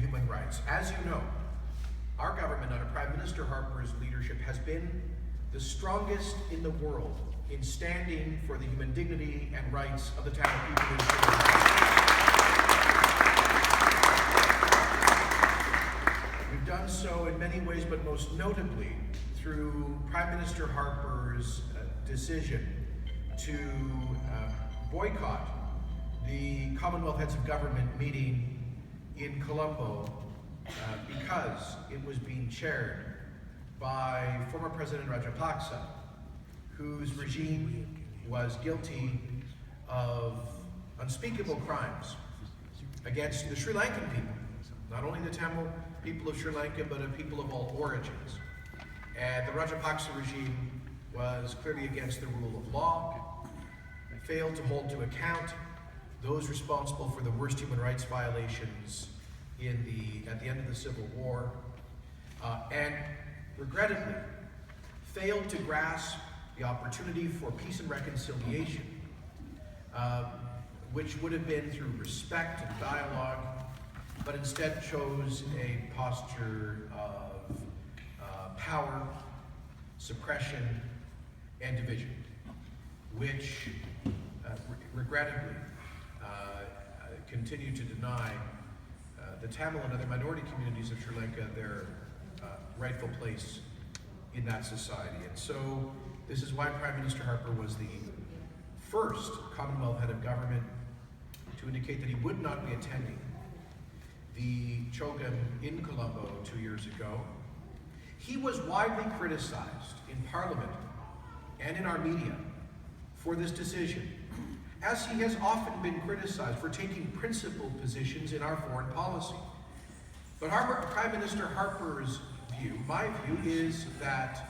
human rights. As you know, our government under Prime Minister Harper's leadership has been the strongest in the world in standing for the human dignity and rights of the Tamil people in Sri Lanka. We've done so in many ways, but most notably through Prime Minister Harper's decision to boycott the Commonwealth Heads of Government meeting in Colombo because it was being chaired by former President Rajapaksa, whose regime was guilty of unspeakable crimes against the Sri Lankan people, not only the Tamil people of Sri Lanka, but of people of all origins. And the Rajapaksa regime was clearly against the rule of law, failed to hold to account those responsible for the worst human rights violations at the end of the Civil War, and regrettably failed to grasp the opportunity for peace and reconciliation, which would have been through respect and dialogue, but instead chose a posture of power, suppression, and division, which regrettably continue to deny the Tamil and other minority communities of Sri Lanka their rightful place in that society. And so this is why Prime Minister Harper was the first Commonwealth head of government to indicate that he would not be attending the Chogam in Colombo 2 years ago. He was widely criticized in Parliament and in our media for this decision, as he has often been criticized for taking principled positions in our foreign policy. But Prime Minister Harper's view, my view, is that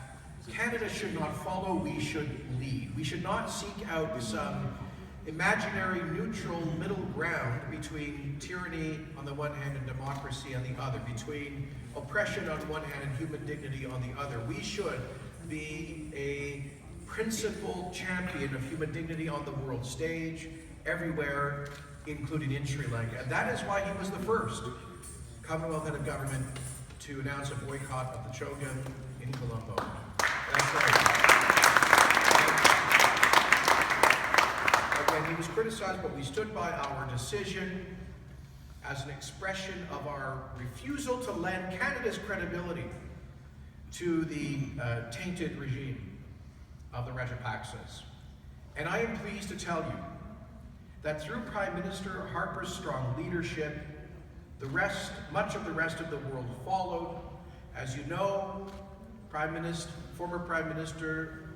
Canada should not follow, we should lead. We should not seek out some imaginary neutral middle ground between tyranny on the one hand and democracy on the other, between oppression on one hand and human dignity on the other. We should be a principled champion of human dignity on the world stage, everywhere, including in Sri Lanka. And that is why he was the first Commonwealth head of government to announce a boycott of the Chogam in Colombo. That's right. Again, he was criticized, but we stood by our decision as an expression of our refusal to lend Canada's credibility to the tainted regime of the Rajapaksas. And I am pleased to tell you that through Prime Minister Harper's strong leadership, much of the rest of the world followed. As you know, former Prime Minister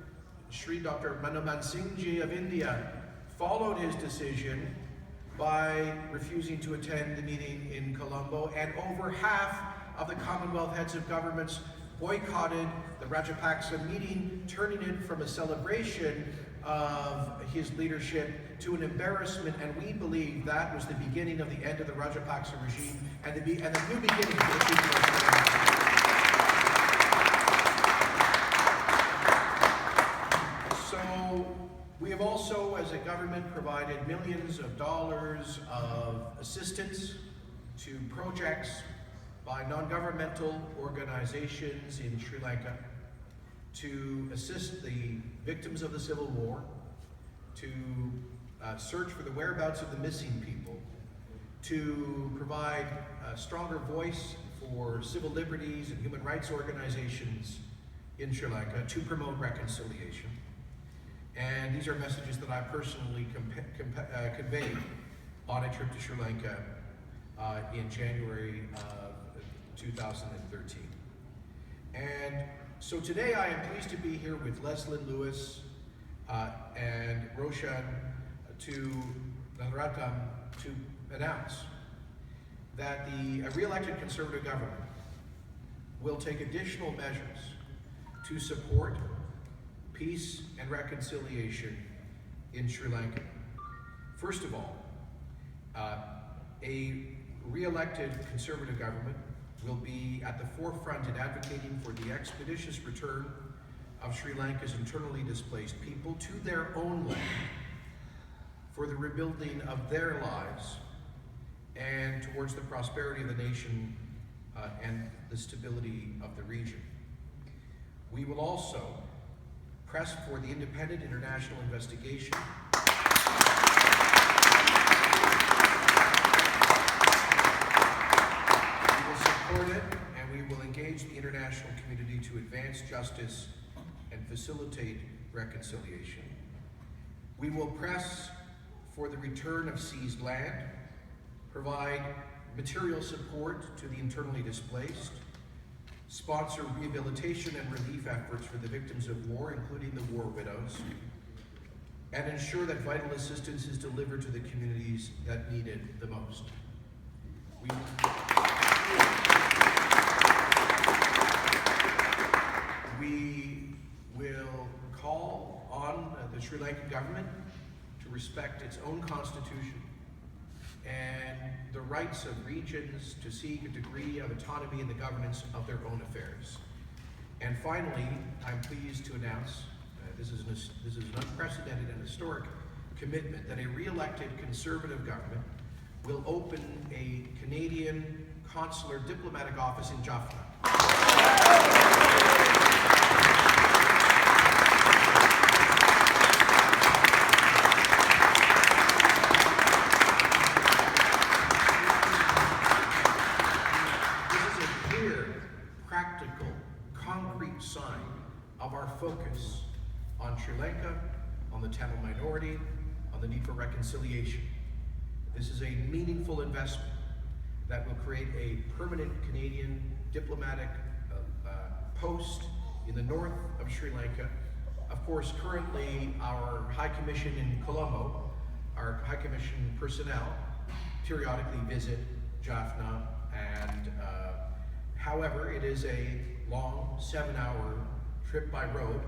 Shri Dr. Manmohan Singh Ji of India followed his decision by refusing to attend the meeting in Colombo, and over half of the Commonwealth heads of governments boycotted the Rajapaksa meeting, turning it from a celebration of his leadership to an embarrassment, and we believe that was the beginning of the end of the Rajapaksa regime and the new beginning of the people of Sri Lanka. So we have also, as a government, provided millions of dollars of assistance to projects by non-governmental organizations in Sri Lanka to assist the victims of the Civil War, to search for the whereabouts of the missing people, to provide a stronger voice for civil liberties and human rights organizations in Sri Lanka, to promote reconciliation. And these are messages that I personally conveyed on a trip to Sri Lanka in January of 2013. And so today I am pleased to be here with Leslyn Lewis and Roshan Naratam to announce that the re-elected Conservative government will take additional measures to support peace and reconciliation in Sri Lanka. First of all, a re-elected Conservative government will be at the forefront in advocating for the expeditious return of Sri Lanka's internally displaced people to their own land, for the rebuilding of their lives, and towards the prosperity of the nation and the stability of the region. We will also press for the independent international investigation support it, and we will engage the international community to advance justice and facilitate reconciliation. We will press for the return of seized land, provide material support to the internally displaced, sponsor rehabilitation and relief efforts for the victims of war, including the war widows, and ensure that vital assistance is delivered to the communities that need it the most. We will call on the Sri Lankan government to respect its own constitution and the rights of regions to seek a degree of autonomy in the governance of their own affairs. And finally, I'm pleased to announce this is an unprecedented and historic commitment that a re-elected Conservative government will open a Canadian consular diplomatic office in Jaffna. Practical, concrete sign of our focus on Sri Lanka, on the Tamil minority, on the need for reconciliation. This is a meaningful investment that will create a permanent Canadian diplomatic post in the north of Sri Lanka. Of course, currently our High Commission in Colombo, our High Commission personnel periodically visit Jaffna, and however, it is a long 7-hour trip by road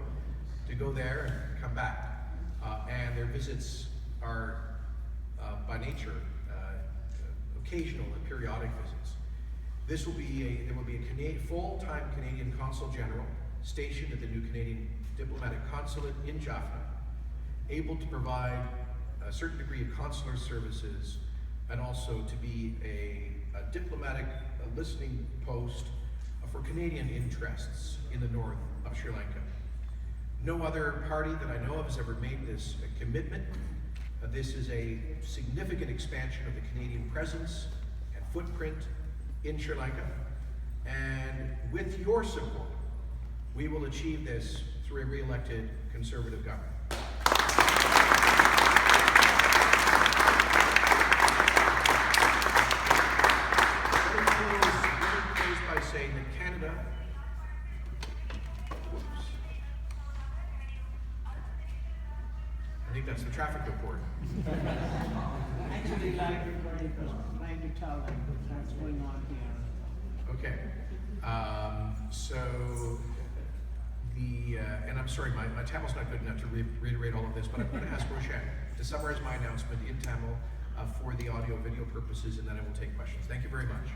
to go there and come back. And their visits are, by nature, occasional and periodic visits. There will be a full-time Canadian Consul General stationed at the new Canadian Diplomatic Consulate in Jaffna, able to provide a certain degree of consular services and also to be a diplomatic listening post for Canadian interests in the north of Sri Lanka. No other party that I know of has ever made this commitment. This is a significant expansion of the Canadian presence and footprint in Sri Lanka. And with your support, we will achieve this through a re-elected Conservative government. Saying that Canada, I think that's the traffic report. Actually, live recording was trying to tell them what's going on here. Okay. And I'm sorry, my Tamil's not good enough to reiterate all of this, but I'm going to ask Roshan to summarize my announcement in Tamil for the audio-video purposes, and then I will take questions. Thank you very much.